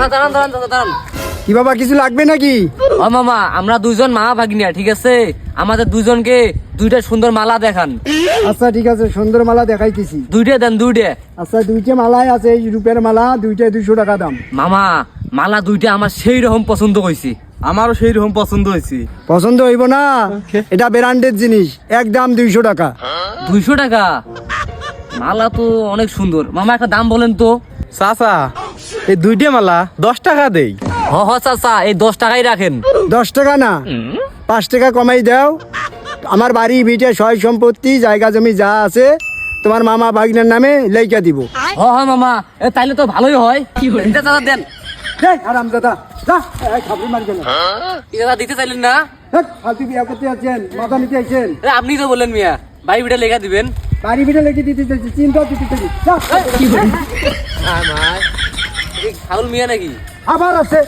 দাঁড়ান দাঁড়ান দাঁড়ান দাঁড়ান। কি বাবা কিছু লাগবে নাকি? ও মামা, আমরা দুইজন মা ভাগ্নিয়া, ঠিক আছে? আমাদের দুজনকে দুইটা সুন্দর মালা দেখান। আচ্ছা ঠিক আছে, সুন্দর মালা দেখাইতেছি। দুইটা দেন, দুইটা। আচ্ছা দুইটা মালাই আছে, এই রূপের মালা, দুইটা 200 টাকা দাম। মামা, মালা দুইটা আমার সেই রকম পছন্দ হয়েছে। আমারও সেই রকম পছন্দ হয়েছে। পছন্দ হইব না? এটা ব্র্যান্ডের জিনিস, একদম 200 টাকা। 200 টাকা? মালা তো অনেক সুন্দর। মামা একটা দাম বলেন তো। চাচা, এই দুইটা মালা 10 টাকা দেই। হ চাচা, এই 10 টাকাই রাখেন। 10 টাকা না, 5 টাকা কমাই দাও। আমার বাড়ি ভিটে সয় সম্পত্তি জায়গা জমি যা আছে তোমার মামা ভাগ্নের নামে লেখা দিব। হ মামা, তাইলে তো ভালোই হয়। এটা দাদা দেন। আরাম দাদা, খাবি মারবে না। কি দাদা দিতে চাইলেন না? ফালতু বিয়া করতে আছেন, মাথা নিতে আছেন। আপনি তো বললেন মিয়া ভাই বিটা লেখা দিবেন। বাড়ি ভিটে লেখে দিতে চাইছি, চিন্তা দিতে চাইছি। আমার ছাগল মিয়া নাকি? আবার আছে।